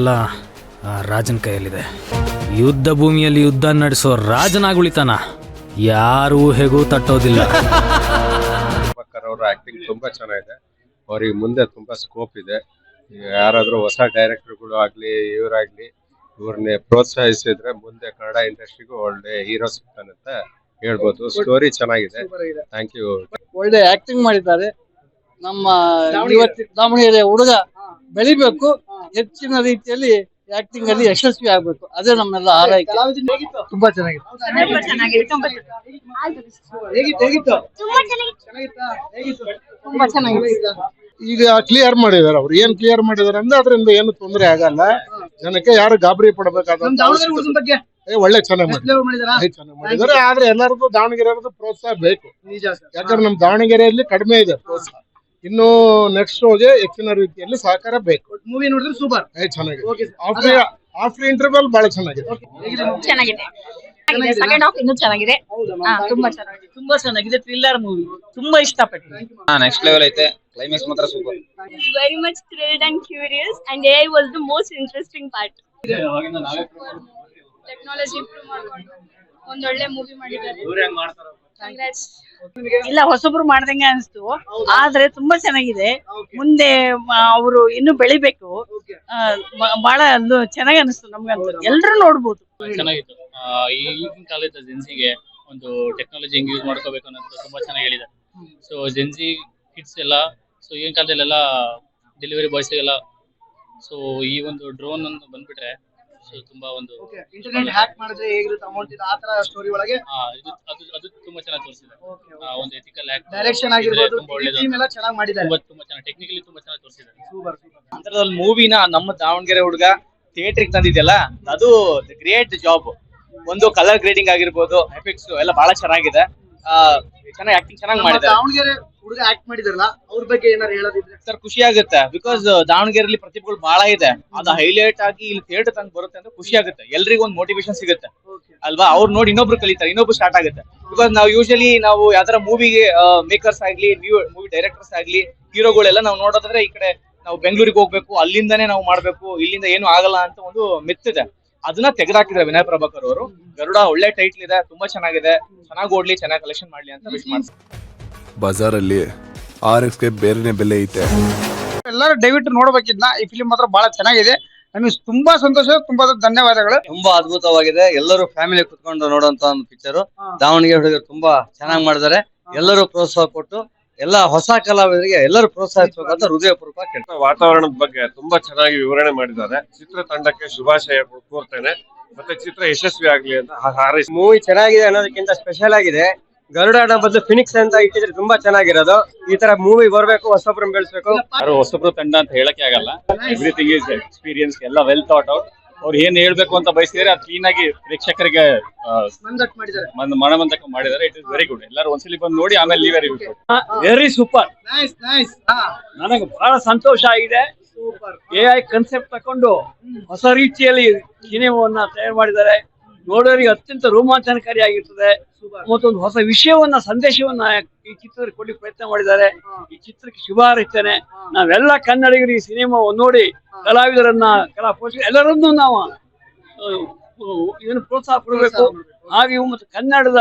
ಎಲ್ಲ ಆ ರಾಜನ ಕೈಯಲ್ಲಿದೆ. ಯುದ್ಧ ಭೂಮಿಯಲ್ಲಿ ಯುದ್ಧ ನಡೆಸೋ ರಾಜನಾಗುಳಿತಾನ ಯಾರೂ ಹೇಗೂ ತಟ್ಟೋದಿಲ್ಲ. ಅವ್ರ ಆಕ್ಟಿಂಗ್ ತುಂಬಾ ಚೆನ್ನಾಗಿದೆ. ಅವ್ರಿಗೆ ಮುಂದೆ ತುಂಬಾ ಸ್ಕೋಪ್ ಇದೆ. ಯಾರಾದ್ರೂ ಹೊಸ ಡೈರೆಕ್ಟರ್ಗಳು ಆಗ್ಲಿ ಇವರಾಗ್ಲಿ ಇವ್ರನ್ನೇ ಪ್ರೋತ್ಸಾಹಿಸಿದ್ರೆ ಮುಂದೆ ಕನ್ನಡ ಇಂಡಸ್ಟ್ರಿಗೂ ಒಳ್ಳೆ ಹೀರೋ ಸಿಗ್ತಾನೆ ಅಂತ ಹೇಳ್ಬೋದು. ಸ್ಟೋರಿ ಚೆನ್ನಾಗಿದೆ. Thank you. ಒಳ್ಳೆ ಆಕ್ಟಿಂಗ್ ಮಾಡಿದ್ದಾರೆ. ನಮ್ಮ ದಾವಣಗೆರೆ ಹುಡುಗ ಬೆಳಿಬೇಕು, ಹೆಚ್ಚಿನ ರೀತಿಯಲ್ಲಿ ಆಕ್ಟಿಂಗ್ ಅಲ್ಲಿ ಯಶಸ್ವಿ ಆಗ್ಬೇಕು, ಅದೇ ನಮ್ಮೆಲ್ಲ ಆರೈಕೆ. ತುಂಬಾ ಚೆನ್ನಾಗಿದೆ. ಈಗ ಕ್ಲಿಯರ್ ಮಾಡಿದಾರೆ. ಅವ್ರು ಏನ್ ಕ್ಲಿಯರ್ ಮಾಡಿದಾರೆ ಅಂದ್ರೆ ಅದರಿಂದ ಏನು ತೊಂದರೆ ಆಗಲ್ಲ. ಜನಕ್ಕೆ ಯಾರು ಗಾಬರಿ ಪಡಬೇಕಾದ ಒಳ್ಳೆ ಚೆನ್ನಾಗಿ ಮಾಡಿದ್ದಾರೆ. ಆದ್ರೆ ಎಲ್ಲರಿಗೂ ದಾವಣಗೆರೆ ಪ್ರೋತ್ಸಾಹ ಬೇಕು. ಯಾಕಂದ್ರೆ ನಮ್ ದಾವಣಗೆರೆಯಲ್ಲಿ ಕಡಿಮೆ ಇದೆ ಪ್ರೋತ್ಸಾಹ. ಇನ್ನು ನೆಕ್ಸ್ಟ್ ಶೋಗೆ ಹೆಚ್ಚಿನ ರೀತಿಯಲ್ಲಿ ಸಹಕಾರ ಬೇಕು. ಮೂವಿ ನೋಡಿದ್ರೆ ಸೂಪರ್ ಚೆನ್ನಾಗಿದೆ. ಆಫ್ಟರ್ ಇಂಟರ್ವಲ್ ಬಹಳ ಚೆನ್ನಾಗಿದೆ. ಸೆಕೆಂಡ್ ಹಾಫ್ ಇನ್ನೂ ಚೆನ್ನಾಗಿದೆ. ತುಂಬಾ ಚೆನ್ನಾಗಿದೆ. ಥ್ರಿಲ್ಲರ್ ಮೂವಿ ತುಂಬಾ ಇಷ್ಟಪಟ್ಟೆ. ನೆಕ್ಸ್ಟ್ ಲೆವೆಲ್ ಐತೆ. ಕ್ಲೈಮ್ಯಾಕ್ಸ್ ಮಾತ್ರ super. Very much thrilled and curious, and AI was the most interesting part. Technology improve ಮಾಡ್ಕೊಂಡು ಒಂದ್ ಒಳ್ಳೆ ಮೂವಿ ಮಾಡಿದ್ದಾರೆ. Congrats. ಇಲ್ಲ, ಹೊಸಬ್ರು ಮಾಡ್ದಂಗೆ ಅನಿಸ್ತು. ಆದ್ರೆ ತುಂಬಾ ಚೆನ್ನಾಗಿದೆ. ಮುಂದೆ ಅವರು ಇನ್ನು ಬೆಳಿಬೇಕು. ಬಹಳ ಚೆನ್ನಾಗಿ ಅನಿಸ್ತು ನಮ್ಗಂತೂ. ಎಲ್ರು ನೋಡ್ಬೋದು. ಚೆನ್ನಾಗಿತ್ತು. ಈಗಿನ ಕಾಲದ ಜೆನ್ಸಿಗೆ ಒಂದು ಟೆಕ್ನಾಲಜಿ ಹೆಂಗ್ ಯೂಸ್ ಮಾಡ್ಕೋಬೇಕು ಅನ್ನೋದು ತುಂಬಾ ಚೆನ್ನಾಗಿ ಹೇಳಿದ್ದಾರೆ. ಸೊ ಜೆನ್ಸಿ ಕಿಡ್ಸ್ ಎಲ್ಲ ಸೊ ಈಗಿನ ಕಾಲದಲ್ಲೆಲ್ಲ ಡೆಲಿವರಿ ಬಾಯ್ಸ್ ಎಲ್ಲ ಸೊ ಈ ಒಂದು ಡ್ರೋನ್ ಅಂತ ಬಂದ್ಬಿಟ್ರೆ ಸೊ ತುಂಬಾ ಒಂದು ಇಂಟರ್ನೆಟ್ ಹ್ಯಾಕ್ ಮಾಡಿದ್ರೆ ಹೇಗಿರುತ್ತೆ ಅಮೌಂಟ್ ಇದೆ ಆ ತರ ಸ್ಟೋರಿ ಒಳಗೆ ಅದು ತುಂಬಾ ಚೆನ್ನಾಗಿ ತೋರಿಸಿದೆ. ಒಂದು ಎಥಿಕಲ್ ಡೈರೆಕ್ಷನ್ ಆಗಿರ್ಬೋದು, ಟೀಮ್ ಎಲ್ಲ ಚೆನ್ನಾಗಿ ಮಾಡಿದ್ದಾರೆ. ತುಂಬಾ ಚೆನ್ನಾಗಿ ಟೆಕ್ನಿಕಲಿ ತುಂಬಾ ಚೆನ್ನಾಗಿ ತೋರಿಸಿದ್ದಾರೆ. ಅಂತರದಲ್ಲಿ ಮೂವಿನ ನಮ್ಮ ದಾವಣಗೆರೆ ಹುಡುಗ ಥಿಯೇಟ್ರಿಗೆ ತಂದಿದ್ಯಲ್ಲ, ಅದು ಗ್ರೇಟ್ ಜಾಬ್. ಒಂದು ಕಲರ್ ಗ್ರೇಡಿಂಗ್ ಆಗಿರ್ಬೋದು, ಎಫೆಕ್ಟ್ಸ್ ಎಲ್ಲ ಬಹಳ ಚೆನ್ನಾಗಿದೆ. ಚೆನ್ನಾಗಿ ಆಕ್ಟಿಂಗ್ ಚೆನ್ನಾಗಿ ಮಾಡಿದ್ದಾರೆ. ದಾವಣಗೆರೆ ಹುಡುಗ ಆಕ್ಟ್ ಮಾಡಿದಾರಲ್ಲ, ಅವ್ರ ಬಗ್ಗೆ ಏನಾರು ಹೇಳೋದಿದ್ರೆ ಸರ್ ಖುಷಿ ಆಗುತ್ತೆ. ಬಿಕಾಸ್ ದಾವಣಗೆರೆಯಲ್ಲಿ ಪ್ರತಿಭೆಗಳು ಬಹಳ ಇದೆ. ಅದು ಹೈಲೈಟ್ ಆಗಿ ಇಲ್ಲಿ ಥಿಯೇಟರ್ ತಂದು ಬರುತ್ತೆ ಅಂತ ಖುಷಿ ಆಗುತ್ತೆ. ಎಲ್ರಿಗೂ ಒಂದು ಮೋಟಿವೇಶನ್ ಸಿಗುತ್ತೆ ಅಲ್ವಾ. ಅವ್ರು ನೋಡಿ ಇನ್ನೊಬ್ರು ಕಲಿತಾರೆ, ಇನ್ನೊಬ್ರು ಸ್ಟಾರ್ಟ್ ಆಗುತ್ತೆ. ಬಿಕಾಸ್ ನಾವು ಯೂಶಲಿ ನಾವು ಯಾವ್ದಾರ ಮೂವಿಗೆ ಮೇಕರ್ಸ್ ಆಗ್ಲಿ, ಮೂವಿ ಡೈರೆಕ್ಟರ್ಸ್ ಆಗ್ಲಿ, ಹೀರೋಗಳೆಲ್ಲ ನಾವು ನೋಡೋದಾದ್ರೆ ಈ ಕಡೆ ನಾವು ಬೆಂಗಳೂರಿಗೆ ಹೋಗ್ಬೇಕು, ಅಲ್ಲಿಂದಾನೇ ನಾವು ಮಾಡ್ಬೇಕು, ಇಲ್ಲಿಂದ ಏನು ಆಗಲ್ಲ ಅಂತ ಒಂದು ಮಿತ್ತಿದೆ. ಅದನ್ನ ತೆಗೆದಾಕಿದ್ದಾರೆ ವಿನಯ್ ಪ್ರಭಾಕರ್ ಅವರು. ಗರುಡ ಒಳ್ಳೆ ಟೈಟ್ಲ್ ಇದೆ, ತುಂಬಾ ಚೆನ್ನಾಗಿದೆ. ಚೆನ್ನಾಗಿ ಓಡ್ಲಿ, ಚೆನ್ನಾಗಿ ಕಲೆಕ್ಷನ್ ಮಾಡ್ಲಿ ಅಂತ ವಿಶ್ ಮಾಡ್ತೀನಿ. ಬಜಾರಲ್ಲಿ RXಗೆ ಬೇರೆನೆ ಬೆಲೆ ಐತೆ. ಎಲ್ಲರೂ ದಯವಿಟ್ಟು ನೋಡ್ಬೇಕಿದ್ನ. ಈ ಫಿಲ್ಮ್ ಮಾತ್ರ ಬಹಳ ಚೆನ್ನಾಗಿದೆ. ನಮಗೆ ತುಂಬಾ ಸಂತೋಷ, ತುಂಬಾ ಧನ್ಯವಾದಗಳು. ತುಂಬಾ ಅದ್ಭುತವಾಗಿದೆ. ಎಲ್ಲರೂ ಫ್ಯಾಮಿಲಿ ಕುತ್ಕೊಂಡು ನೋಡುವಂತ ಒಂದು ಪಿಕ್ಚರ್. ದಾವಣಗೆರೆ ಹುಡುಗರು ತುಂಬಾ ಚೆನ್ನಾಗಿ ಮಾಡಿದ್ದಾರೆ. ಎಲ್ಲರೂ ಪ್ರೋತ್ಸಾಹ ಕೊಟ್ಟು ಎಲ್ಲ ಹೊಸ ಕಲಾವಿದರಿಗೆ ಎಲ್ಲರೂ ಪ್ರೋತ್ಸಾಹಿಸಬೇಕಂತ ಹೃದಯಪೂರ್ವಕ ಕೇಳ್ತಾರೆ. ವಾತಾವರಣದ ಬಗ್ಗೆ ತುಂಬಾ ಚೆನ್ನಾಗಿ ವಿವರಣೆ ಮಾಡಿದ್ದಾರೆ. ಚಿತ್ರತಂಡಕ್ಕೆ ಶುಭಾಶಯ ಕೋರ್ತೇನೆ. ಮತ್ತೆ ಚಿತ್ರ ಯಶಸ್ವಿ ಆಗ್ಲಿ ಅಂತ ಹಾರೈಸಿ. ಮೂವಿ ಚೆನ್ನಾಗಿದೆ ಅನ್ನೋದಕ್ಕಿಂತ ಸ್ಪೆಷಲ್ ಆಗಿದೆ. ಗರುಡ ಬದಲು ಫಿನಿಕ್ಸ್ ಅಂತ ಇಟ್ಟಿದ್ರೆ ತುಂಬಾ ಚೆನ್ನಾಗಿರೋದು. ಈ ತರ ಮೂವಿ ಬರ್ಬೇಕು, ಹೊಸಬ್ರನ್ನ ಬೆಳೆಸಬೇಕು. ಯಾರು ಹೊಸಬ್ರು ತಂಡ ಅಂತ ಹೇಳಕ್ಕೆ ಆಗಲ್ಲ. ಎವ್ರಿಥಿಂಗ್ ಈಸ್ ಎಕ್ಸ್ಪೀರಿಯನ್ಸ್, ಎಲ್ಲ ವೆಲ್ ಥಾಟ್ ಔಟ್. ಅವ್ರು ಏನ್ ಹೇಳ್ಬೇಕು ಅಂತ ಬಯಸಿದ್ರೆ ಅದು ಕ್ಲೀನ್ ಆಗಿ ಪ್ರೇಕ್ಷಕರಿಗೆ ಮನಮಂದಕ ಮಾಡಿದ್ದಾರೆ. It is very good. ಎಲ್ಲರೂ ಒಂದ್ಸಲಿ ಬಂದು ನೋಡಿ ಆಮೇಲೆ ನೀವೇ ರಿವ್ಯೂ. Very super. ನನಗೆ ಬಹಳ ಸಂತೋಷ ಆಗಿದೆ. AI ಕನ್ಸೆಪ್ಟ್ ತಕೊಂಡು ಹೊಸ ರೀತಿಯಲ್ಲಿ ಸಿನಿಮಾವನ್ನ ತಯಾರು ಮಾಡಿದ್ದಾರೆ. ನೋಡೋರಿಗೆ ಅತ್ಯಂತ ರೋಮಾಂಚನಕಾರಿಯಾಗಿರ್ತದೆ. ಮತ್ತೊಂದು ಹೊಸ ವಿಷಯವನ್ನ, ಸಂದೇಶವನ್ನ ಈ ಚಿತ್ರದಲ್ಲಿ ಕೊಡ್ಲಿಕ್ಕೆ ಪ್ರಯತ್ನ ಮಾಡಿದ್ದಾರೆ. ಈ ಚಿತ್ರಕ್ಕೆ ಶುಭ ಹಾರೈಸ್ತೇನೆ. ನಾವೆಲ್ಲ ಕನ್ನಡಿಗರು ಈ ಸಿನಿಮಾ ನೋಡಿ ಕಲಾವಿದರನ್ನ, ಕಲಾ ಪೋಷಕರು ಎಲ್ಲರನ್ನೂ ನಾವು ಇದನ್ನು ಪ್ರೋತ್ಸಾಹ ಕೊಡಬೇಕು. ಹಾಗೆ ಮತ್ತು ಕನ್ನಡದ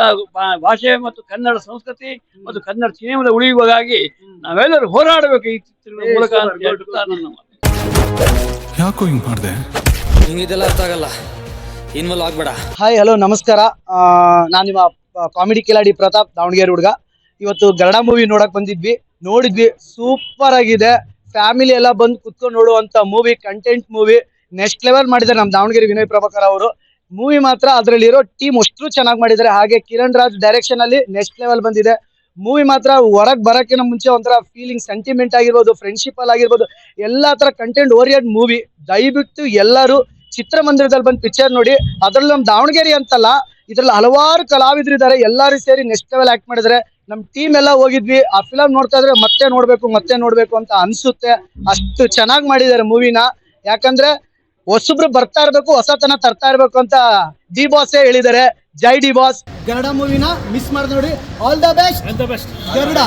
ಭಾಷೆ ಮತ್ತು ಕನ್ನಡ ಸಂಸ್ಕೃತಿ ಮತ್ತು ಕನ್ನಡ ಸಿನಿಮಾದ ಉಳಿಯುವಾಗಾಗಿ ನಾವೆಲ್ಲರೂ ಹೋರಾಡಬೇಕು ಈ ಚಿತ್ರದ ಮೂಲಕ ಅಂತ ಹೇಳ್ತಾ ನನ್ನ ಯಾಕೋ ಹಿಂಗ್ ಮಾಡಿದೆ? ನಿಂಗಿದೆಲ್ಲ ಅರ್ಥ ಆಗಲ್ಲ, ಇನ್ವಾಲ್ವ್ ಆಗ್ಬೇಡ. ಹಾಯ್, ಹಲೋ, ನಮಸ್ಕಾರ. ನಾನು ನಿಮ್ಮ ಕಾಮಿಡಿ ಕಿಲಾಡಿ ಪ್ರತಾಪ್, ದಾವಣಗೆರೆ ಹುಡುಗ. ಇವತ್ತು ಗರುಡ ಮೂವಿ ನೋಡಕ್ ನೋಡಿದ್ವಿ. ಸೂಪರ್ ಆಗಿದೆ. ಫ್ಯಾಮಿಲಿ ಎಲ್ಲ ಬಂದು ಕುತ್ಕೊಂಡು ನೋಡುವಂತ movie, content movie. Next level ಮಾಡಿದ್ದಾರೆ ನಮ್ಮ ದಾವಣಗೆರೆ ವಿನಯ್ ಪ್ರಭಾಕರ್ ಅವರು. ಮೂವಿ ಮಾತ್ರ ಅದರಲ್ಲಿರೋ ಟೀಮ್ ಅಷ್ಟು ಚೆನ್ನಾಗಿ ಮಾಡಿದ್ದಾರೆ. ಹಾಗೆ ಕಿರಣ್ ರಾಜ್ ಡೈರೆಕ್ಷನ್ ಅಲ್ಲಿ ನೆಕ್ಸ್ಟ್ ಲೆವೆಲ್ ಬಂದಿದೆ. ಮೂವಿ ಮಾತ್ರ ಹೊರಗ್ ಬರಕ್ಕಿಂತ ಮುಂಚೆ ಒಂಥರ ಫೀಲಿಂಗ್, ಸೆಂಟಿಮೆಂಟ್ ಆಗಿರ್ಬೋದು, ಫ್ರೆಂಡ್ಶಿಪ್ ಅಲ್ಲಿ ಆಗಿರ್ಬೋದು, ಎಲ್ಲಾ ತರ ಕಂಟೆಂಟ್ ಓರಿಯೆಂಟ್ ಮೂವಿ. ದಯವಿಟ್ಟು ಎಲ್ಲರೂ ಚಿತ್ರಮಂದಿರದಲ್ಲಿ ಬಂದು ಪಿಕ್ಚರ್ ನೋಡಿ. ಅದ್ರಲ್ಲಿ ನಮ್ಮ ದಾವಣಗೆರೆ ಅಂತಲ್ಲ, ಇದ್ರಲ್ಲಿ ಹಲವಾರು ಕಲಾವಿದರಿದ್ದಾರೆ. ಎಲ್ಲರೂ ಸೇರಿ ನೆಕ್ಸ್ಟ್ ಲೆವೆಲ್ ಆಕ್ಟ್ ಮಾಡಿದ್ದಾರೆ. ನಮ್ ಟೀಮ್ ಎಲ್ಲ ಹೋಗಿದ್ವಿ. ಆ ಫಿಲಮ್ ನೋಡ್ತಾ ಇದ್ರೆ ಮತ್ತೆ ನೋಡ್ಬೇಕು ಅಂತ ಅನ್ಸುತ್ತೆ. ಅಷ್ಟು ಚೆನ್ನಾಗಿ ಮಾಡಿದ್ದಾರೆ ಮೂವಿನ. ಯಾಕಂದ್ರೆ ಹೊಸಬ್ರು ಬರ್ತಾ ಇರ್ಬೇಕು, ಹೊಸತನ ತರ್ತಾ ಇರ್ಬೇಕು ಅಂತ ಡಿ ಬಾಸ್ ಹೇಳಿದ್ದಾರೆ. ಜೈ ಡಿ ಬಾಸ್. ಗರುಡ ಮೂವಿನ ಮಿಸ್ ಮಾಡಿ ನೋಡಿ. All the best Garuda.